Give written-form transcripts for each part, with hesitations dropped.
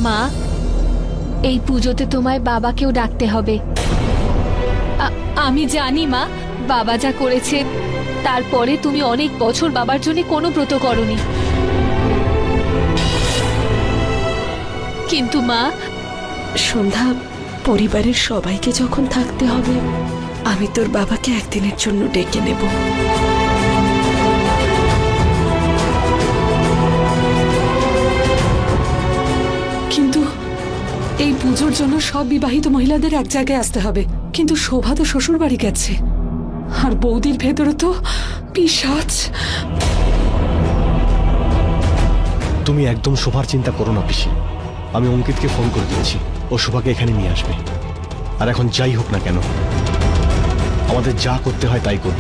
মা, এই পুজোতে তোমায় বাবাকেও ডাকতে হবে। আমি জানি মা, বাবা যা করেছে তারপরে তুমি অনেক বছর বাবার জন্য কোনো ব্রত করনি, কিন্তু মা সন্ধ্যা, পরিবারের সবাইকে যখন থাকতে হবে, আমি তোর বাবাকে একদিনের জন্য ডেকে নেব। কিন্তু এই পুজোর জন্য সব বিবাহিত মহিলাদের এক জায়গায় আসতে হবে, কিন্তু শোভা তো শ্বশুর বাড়ি গেছে, আর বৌদির ভেতরে তো পিশাচ। তুমি একদম শোভার চিন্তা করো না পিসি, আমি অঙ্কিতকে ফোন করে দিয়েছি, ও শোভাকে এখানে নিয়ে আসবে। আর এখন যাই হোক না কেন, আমাদের যা করতে হয় তাই করব,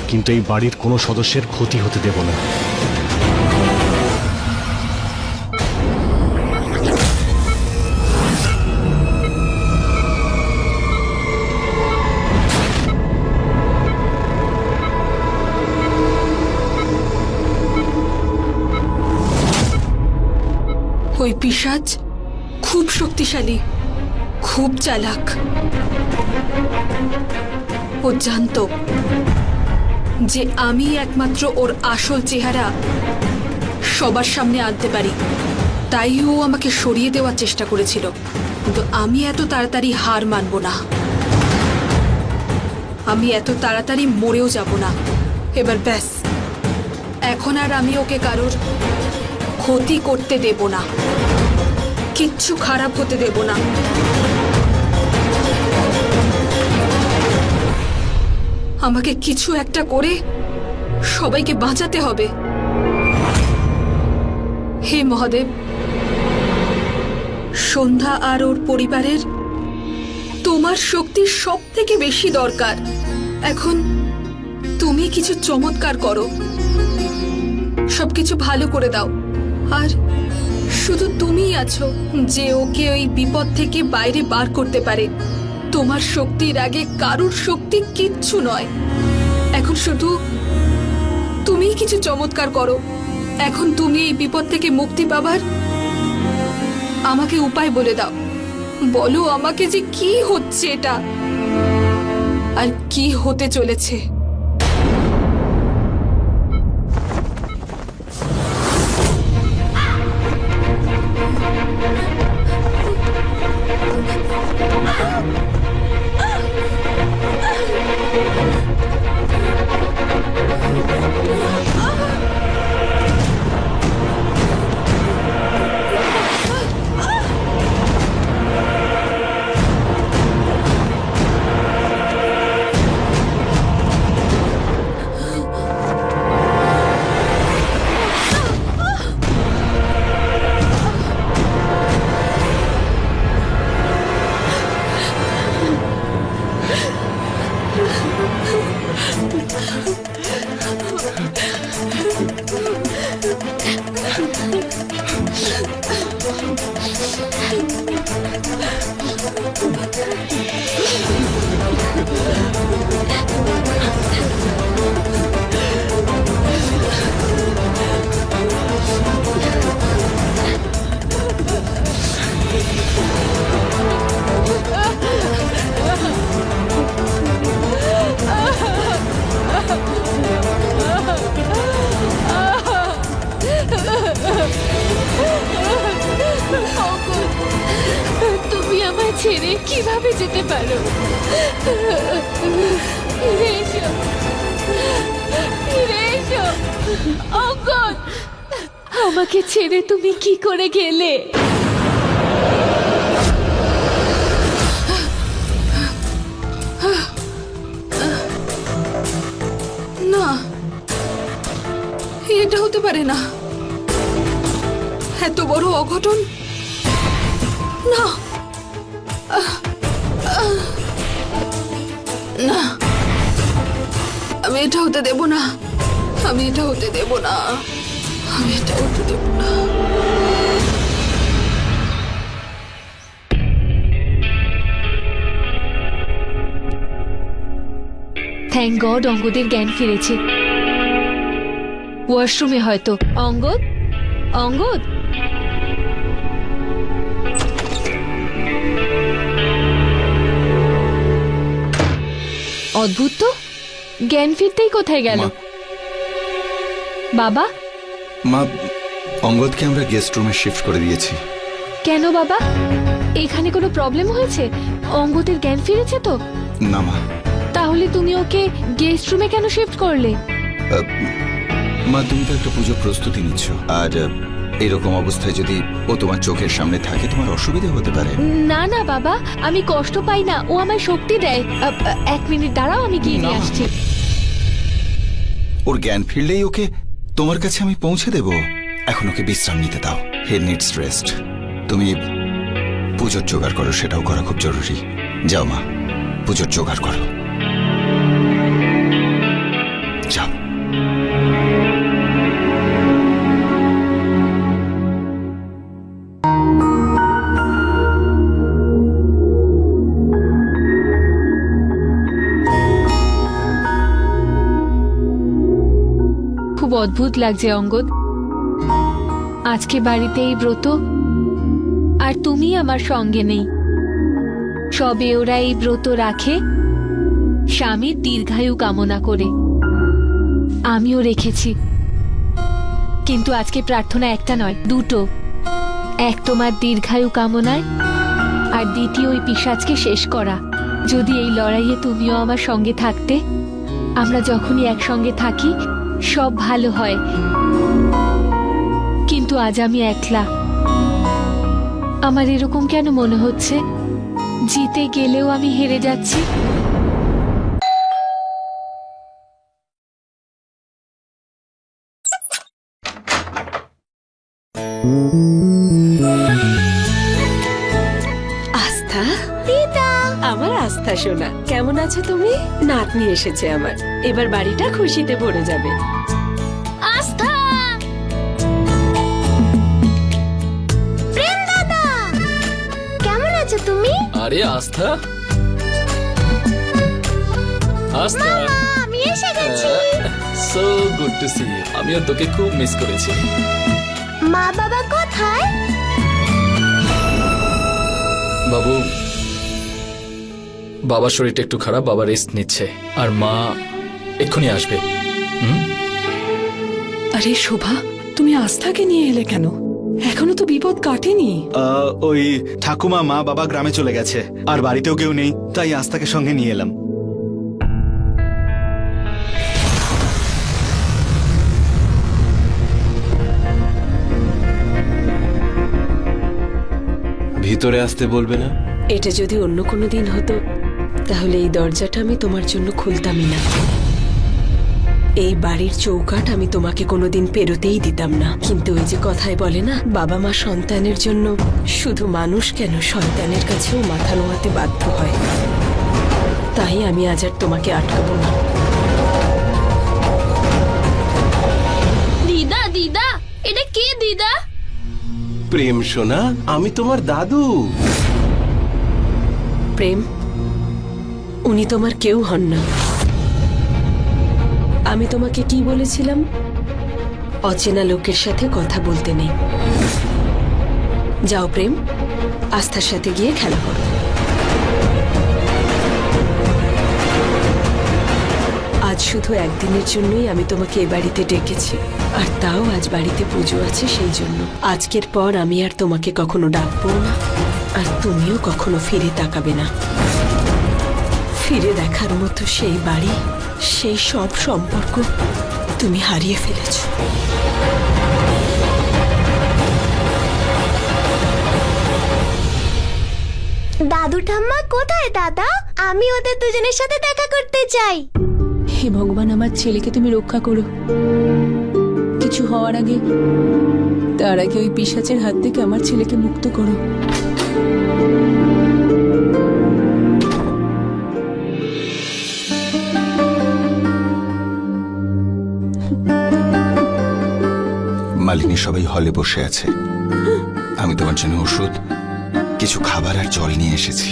কিন্তু এই বাড়ির কোনো সদস্যের ক্ষতি হতে দেব না। ওই পিশাচ খুব শক্তিশালী, খুব চালাক। ও জানতো যে আমি একমাত্র ওর আসল চেহারা সবার সামনে আনতে পারি, তাই ও আমাকে সরিয়ে দেওয়ার চেষ্টা করেছিল, কিন্তু আমি এত তাড়াতাড়ি হার মানব না, আমি এত তাড়াতাড়ি মরেও যাব না। এবার ব্যাস, এখন আর আমি ওকে কারোর ক্ষতি করতে দেব না, কিচ্ছু খারাপ হতে দেব না। আমাকে কিছু একটা করে সবাইকে বাঁচাতে হবে। হে মহাদেব, সন্ধ্যা আর ওর পরিবারের তোমার শক্তি সব থেকে বেশি দরকার। এখন তুমি কিছু চমৎকার করো, সবকিছু ভালো করে দাও। আর শুধু তুমিই আছো যে ওকে ওই বিপদ থেকে বাইরে বার করতে পারে। তোমার শক্তির আগে কারুর শক্তি কিচ্ছু নয়। এখন শুধু তুমিই কিছু চমৎকার করো। এখন তুমি এই বিপদ থেকে মুক্তি পাবার আমাকে উপায় বলে দাও। বলো আমাকে যে কি হচ্ছে এটা, আর কি হতে চলেছে। তুমি আমায় ছেড়ে কিভাবে যেতে পারো? ফিরে এসো, ফিরে এসো অঙ্গদ, আমাকে ছেড়ে তুমি কি করে গেলে? না, এটা হতে পারে না। এত বড় অঘটন না, না, আমি এটা হতে দেব না, আমি এটা হতে দেব না, আমি এটা হতে দেব না। থ্যাংক গড অঙ্গদের জ্ঞান ফিরেছে। ওয়াশরুমে হয়তো। অঙ্গদ, অঙ্গদ, অদ্ভুত তো, জ্ঞান ফিরতেই কোথায় গেল? মা। বাবা, মা, অঙ্গদকে আমরা গেস্ট রুমে শিফট করে দিয়েছি। কেন বাবা? এখানে কোনো প্রবলেম হয়েছে? অঙ্গদের জ্ঞান ফিরেছে তো? না মা। তাহলে তুমি ওকে গেস্ট রুমে কেন শিফট করলে? মা, তুমি তো একটা পুজোর প্রস্তুতি নিচ্ছ, আর এরকম অবস্থায় যদি ও তোমার চোখের সামনে থাকে তোমার অসুবিধা হতে পারে। না না বাবা, আমি কষ্ট পাই না, ও আমায় শক্তি দেয়। এক মিনিট দাঁড়াও, আমি গিয়ে নিয়ে আসছি। ওর জ্ঞান ফিরলেই ওকে তোমার কাছে আমি পৌঁছে দেব। এখন ওকে বিশ্রাম নিতে দাও। হে নিডস রেস্ট। তুমি পুজোর জোগাড় করো, সেটাও করা খুব জরুরি। যাও মা, পুজোর জোগাড় করো, যাও। খুব অদ্ভুত লাগছে অঙ্গদ, আজকে বাড়িতে এই ব্রত আর তুমি আমার সঙ্গে নেই। সবে ওরা এই ব্রত রাখে স্বামীর দীর্ঘায়ু কামনা করে, আমিও রেখেছি। কিন্তু আজকে প্রার্থনা একটা নয়, দুটো। এক তোমার দীর্ঘায়ু কামনায়, আর দ্বিতীয় ওই পিশাচকে শেষ করা। যদি এই লড়াইয়ে তুমিও আমার সঙ্গে থাকতে, আমরা যখনই একসঙ্গে থাকি সব ভালো হয়। কিন্তু আজ আমি একলা। আমার এরকম কেন মনে হচ্ছে? জিতে গেলেও আমি হেরে যাচ্ছি। আস্থা, দিদা, আমার আস্থা সোনা, কেমন আছো তুমি? নাতনি এসেছে আমার, এবার বাড়িটা খুশিতে ভরে যাবে। আস্থা, প্রেম দাদা, কেমন আছো তুমি? আরে আস্থা, আস্থা, আমি এসে গেছি। So good to see you. আমিও তোকে খুব মিস করেছি। মা বাবা কোথায়? বাবু, বাবার শরীরটা একটু খারাপ, বাবা রেস্ট নিচ্ছে, আর মা এক্ষুনি আসবে। আরে শোভা, তুমি আস্থাকে নিয়ে এলে কেন? এখনো তো বিপদ কাটেনি। ওই ঠাকুমা মা বাবা গ্রামে চলে গেছে, আর বাড়িতেও কেউ নেই, তাই আস্থাকে সঙ্গে নিয়ে এলাম। ভিতরে আসতে বলবে না? এটা যদি অন্য কোনো দিন হতো তাহলে এই দরজাটা আমি তোমার জন্য খুলতামই না। এই বাড়ির চৌকাঠ আমি তোমাকে কোনোদিন পেরোতেই দিতাম না। কিন্তু ওই যে কথায় বলে না, বাবা মা সন্তানের জন্য শুধু মানুষ কেন, শয়তানের কাছেও মাথা নোয়াতে বাধ্য হয়। তাই আমি আজ আর তোমাকে আটকাবো না। দিদা, দিদা, এটা কে দিদা? প্রেম সোনা, আমি তোমার দাদু। প্রেম, উনি তোমার কেউ হন না। আমি তোমাকে কি বলেছিলাম? অচেনা লোকের সাথে কথা বলতে নেই। যাও প্রেম, আস্থার সাথে গিয়ে খেলা করো। আজ শুধু একদিনের জন্যই আমি তোমাকে এ বাড়িতে ডেকেছি, আর তাও আজ বাড়িতে পুজো আছে সেই জন্য। আজকের পর আমি আর তোমাকে কখনো ডাকবো না, আর তুমিও কখনো ফিরে তাকাবে না। ফিরে দেখার মতো সেই বাড়ি, সেই সব সম্পর্ক তুমি হারিয়ে ফেলেছ। দাদু ঠাম্মা কোথায় দাদা? আমি ওদের দুজনের সাথে দেখা করতে চাই। হে ভগবান, আমার ছেলেকে তুমি রক্ষা করো। কিছু হওয়ার আগে, তার আগে ওই পিশাচের হাত থেকে আমার ছেলেকে মুক্ত করো। মালিনী সবাই হলে বসে আছে। আমি তোমার জন্য ওষুধ, কিছু খাবার আর জল নিয়ে এসেছি।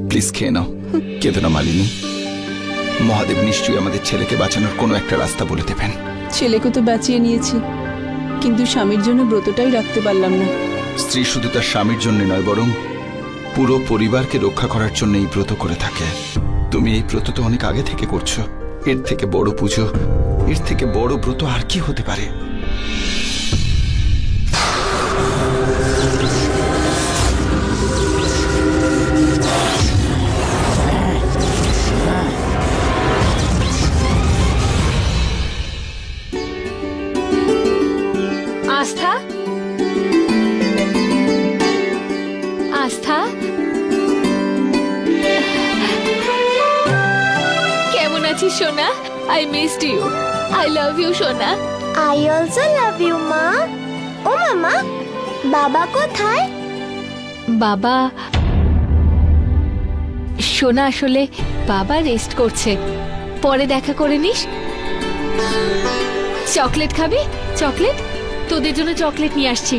প্লিজ খেয়ে নাও। কেঁদো না মালিনী। মহাদেব নিশ্চয়ই আমাদের ছেলেকে বাঁচানোর কোনো একটা রাস্তা বলে দেবেন। ছেলেকে তো বাঁচিয়ে নিয়েছি, কিন্তু স্বামীর জন্য ব্রতটাই রাখতে পারলাম না। স্ত্রী শুধু তার স্বামীর জন্য নয়, বরং পুরো পরিবারকে রক্ষা করার জন্য এই ব্রত করে থাকে। তুমি এই ব্রত তো অনেক আগে থেকে করছো। এর থেকে বড় পুজো, এর থেকে বড় ব্রত আর কি হতে পারে? আস্থা, আস্থা, কেমন আছিস সোনা? I missed you. I love you সোনা। আই অলসো লাভ ইউ মা। ও মামা, বাবা কোথায়? বাবা, সোনা আসলে বাবা রেস্ট করছে, পরে দেখা করে নিস। চকলেট খাবি? চকলেট? তোদের জন্য চকলেট নিয়ে আসছি।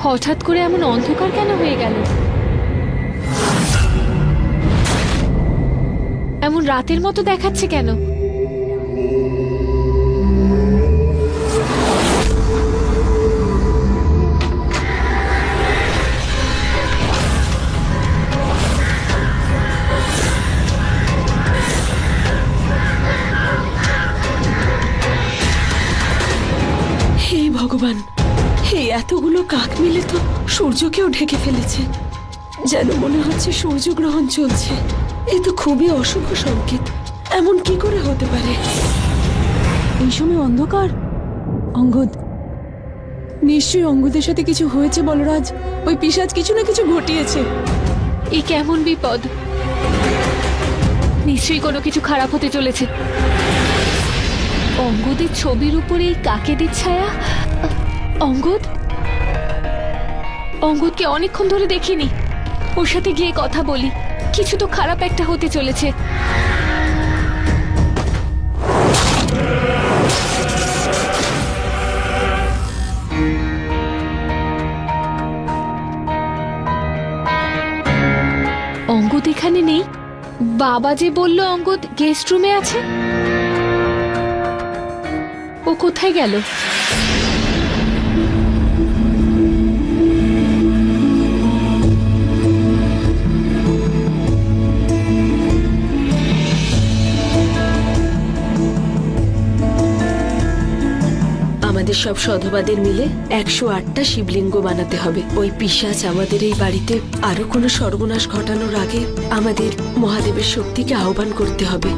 হঠাৎ করে এমন অন্ধকার কেন হয়ে গেল? এমন রাতের মতো দেখাচ্ছে কেন? হে ভগবান, এই এতগুলো কাক মিলে তো সূর্যকেও ঢেকে ফেলেছে। যেন মনে হচ্ছে সূর্যগ্রহণ চলছে। এ তো খুবই অশুভ সংকেত। এমন কি করে হতে পারে? এই সময় অন্ধকার। অঙ্গদ, নিশ্চয়ই অঙ্গদের সাথে কিছু হয়েছে বলরাজ। ওই পিশাচ কিছু না কিছু ঘটিয়েছে। এই কেমন বিপদ! নিশ্চয়ই কোনো কিছু খারাপ হতে চলেছে। অঙ্গদের ছবির উপরে এই কাকেদের ছায়া। অঙ্গদ, অঙ্গদকে অনেকক্ষণ ধরে দেখিনি। ওর সাথে গিয়ে কথা বলি। কিছু তো খারাপ একটা হতে চলেছে। অঙ্গদ এখানে নেই। বাবা যে বলল অঙ্গদ গেস্ট রুমে আছে। ও কোথায় গেল? আমাদের সব সধবাদের মিলে 108টা শিবলিঙ্গ বানাতে হবে। ওই পিশাচ আমাদের এই বাড়িতে আরো কোনো সর্বনাশ ঘটানোর আগে আমাদের মহাদেবের শক্তিকে আহ্বান করতে হবে।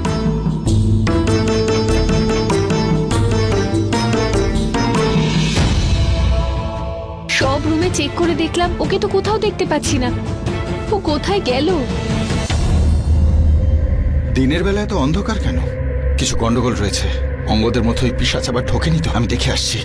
সব রুমে চেক করে দেখলাম, ওকে তো কোথাও দেখতে পাচ্ছি না। ও কোথায় গেল? দিনের বেলায় তো অন্ধকার কেন? কিছু গন্ডগোল রয়েছে। অঙ্গদের মতো ওই পিশাচ আবার ঢোকেনি তো? আমি দেখে আসছি।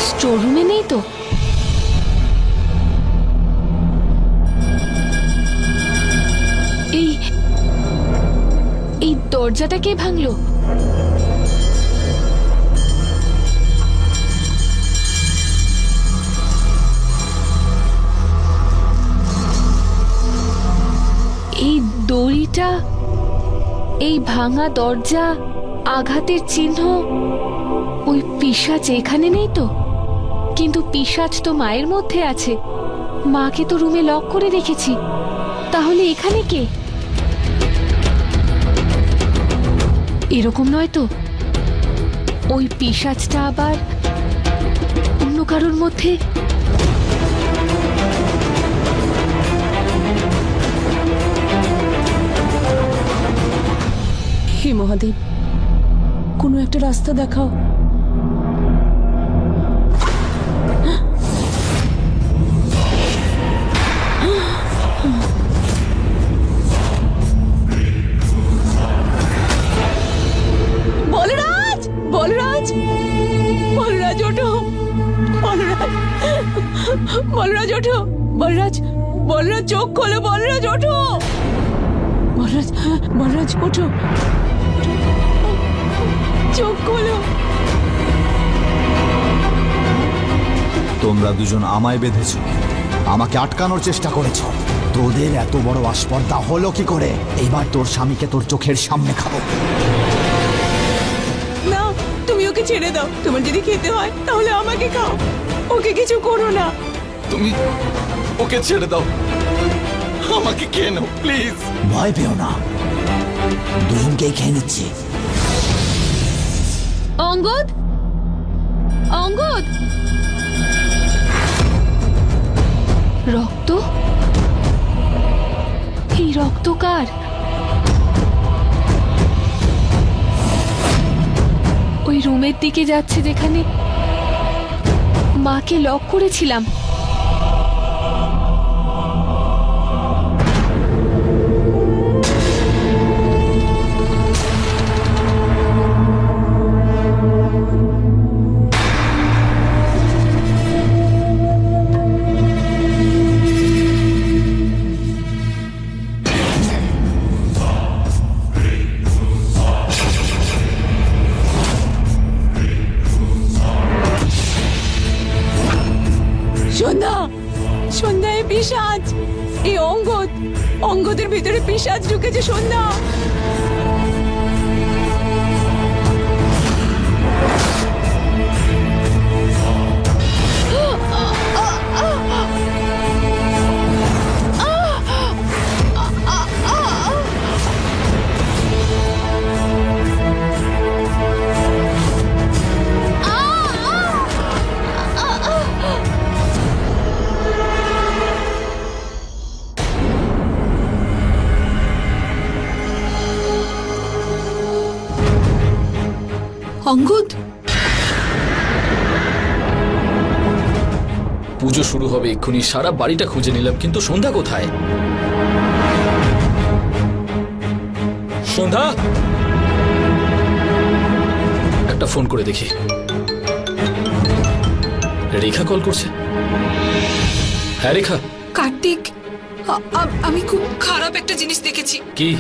স্টোর রুমে নেই তো? এই দরজাটা কে ভাঙলো? এই দড়িটা, এই ভাঙা দরজা, আঘাতের চিহ্ন। ওই পিশাচ এখানে নেই তো? কিন্তু পিশাচ তো মায়ের মধ্যে আছে। মাকে তো রুমে লক করে রেখেছি। তাহলে এখানে কে? এরকম নয় তো? ওই পিশাচটা আবার কারোর মধ্যে হে মহাদেব, কোনো একটা রাস্তা দেখাও। বলরাজ, বলরাজ, বলরাজ ওঠো, বলরাজ, বলরাজ ওঠো, বলরাজ, বলরাজ চোখ খোলো, বলরাজ ওঠো, বলরাজ, বলরাজ ওঠো, চোখ খোলো। তোমরা দুজন আমায় বেঁধেছ, আমাকে আটকানোর চেষ্টা করেছ। তোদের এত বড় আস্পর্ধা হলো কি করে? এইবার তোর স্বামীকে তোর চোখের সামনে খাবো। না, তুমি ওকে ছেড়ে দাও। তোমার যদি খেতে হয় তাহলে আমাকে খাও, ওকে কিছু করো না। তুমি ওকে ছেড়ে দাও, আমাকে খেয়ে নাও প্লিজ। ভয় পেও না, দুজনকেই খেয়ে নিচ্ছি। অঙ্গদ, অঙ্গদ, রক্ত? এই রক্ত কার? ওই রুমের দিকে যাচ্ছে যেখানে মাকে লক করেছিলাম। সন্ধ্যা, সন্ধ্যায় পিশাচ, এই অঙ্গদ, অঙ্গদের ভিতরে পিশাচ ঢুকেছে। সন্ধ্যা, অঙ্গদ, পুজো শুরু হবে এক্ষুনি। সারা বাড়িটা খুঁজে নিলাম, কিন্তু সন্ধ্যা কোথায়? সন্ধ্যা, একটা ফোন করে দেখি। রেখা কল করছে। হ্যাঁ রেখা। কার্তিক, আমি খুব খারাপ একটা জিনিস দেখেছি। কি?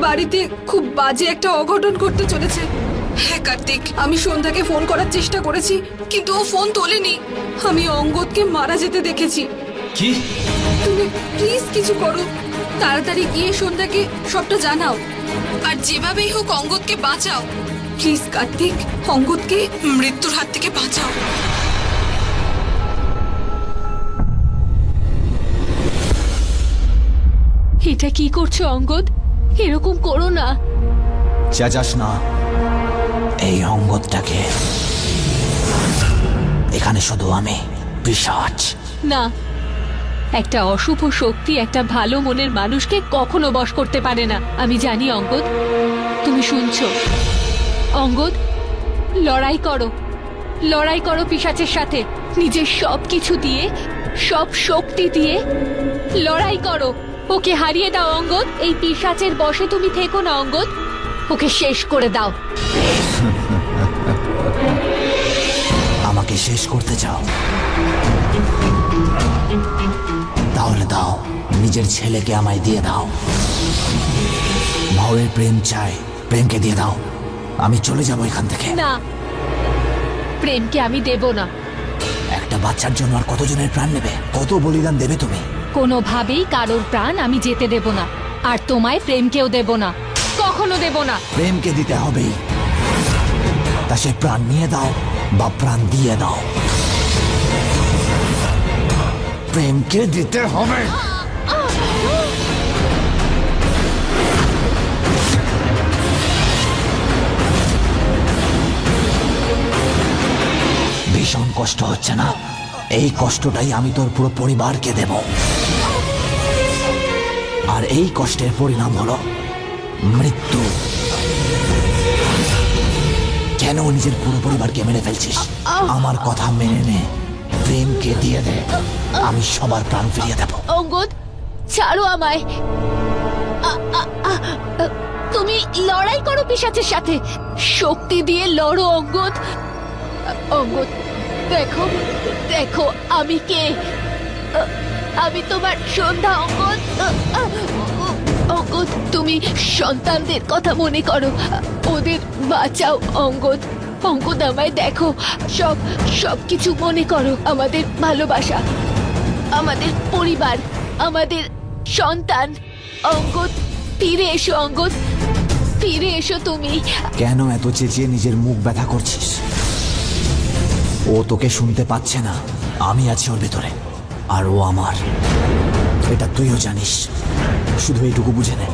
বাড়িতে খুব বাজে একটা অঘটন ঘটতে চলেছে। হ্যাঁ কার্তিক, আমি সন্ধ্যাকে ফোন করার চেষ্টা করেছি, কিন্তু ও ফোন তোলেনি। আমি অঙ্গদকে মারা যেতে দেখেছি। কি? তুমি প্লিজ কিছু করো, তাড়াতাড়ি গিয়ে সন্ধ্যাকে সবটা জানাও, আর যেভাবেই হোক অঙ্গদকে বাঁচাও। প্লিজ কার্তিক, অঙ্গদকে মৃত্যুর হাত থেকে বাঁচাও। এটা কি করছো অঙ্গদ? এরকম করো না। চেঁচাস না, এই অঙ্গদটাকে এখানে শুধু আমি, পিশাচ না, একটা অশুভ শক্তি একটা ভালো মনের মানুষকে কখনো বশ করতে পারে না। আমি জানি অঙ্গদ, তুমি শুনছো। অঙ্গদ, লড়াই করো, লড়াই করো পিশাচের সাথে। নিজের সব কিছু দিয়ে, সব শক্তি দিয়ে লড়াই করো। ওকে হারিয়ে দাও অঙ্গদ। এই পিশাচের বশে তুমি থেকো না অঙ্গদ, ওকে শেষ করে দাও। আমাকে শেষ করতে চাও? তাহলে দাও, নিজের ছেলেকে আমায় দিয়ে দাও। ভাবের প্রেম চাই, প্রেমকে দিয়ে দাও। আমি চলে যাব এখান থেকে। না, প্রেমকে আমি দেব না। একটা বাচ্চার জন্য আর কতজনের প্রাণ নেবে? কত বলিদান দেবে তুমি? কোনোভাবেই কারোর প্রাণ আমি যেতে দেব না, আর তোমায় প্রেমকেও দেব না, কখনো দেব না। প্রেমকে দিতে হবেই, তা সে প্রাণ নিয়ে দাও বা প্রাণ দিয়ে দাও, প্রেমকে দিতে হবে। ভীষণ কষ্ট হচ্ছে না, এই কষ্টটাই আমি তোর পুরো পরিবারকে দেব। আর এই কষ্টের পরিণাম হলো মৃত্যু। কেন নিজের পুরো পরিবারকে মেরে ফেলছিস? আমার কথা মেনে নে, প্রেমকে দিয়ে দে, আমি সবার প্রাণ ফিরিয়ে দেব। অঙ্গদ, ছাড়ো আমায়। তুমি লড়াই করো পিশাচের সাথে, শক্তি দিয়ে লড়ো অঙ্গদ। অঙ্গদ, দেখো দেখো আমি কে। আমি তোমার সন্ধ্যা। অঙ্গদ, অঙ্গদ, তুমি সন্তানদের কথা মনে করো, ওদের বাঁচাও। অঙ্গদ, অঙ্গদ, আমায় দেখো, সব কিছু মনে করো। আমাদের ভালোবাসা, আমাদের পরিবার, আমাদের সন্তান। অঙ্গদ, ফিরে এসো। অঙ্গদ, ফিরে এসো তুমি। কেন এত চেঁচিয়ে নিজের মুখ ব্যথা করছিস? ও তোকে শুনতে পাচ্ছে না, আমি আছি ওর ভেতরে, আর ও আমার। এটা তুইও জানিস, শুধু এইটুকু বুঝে নে।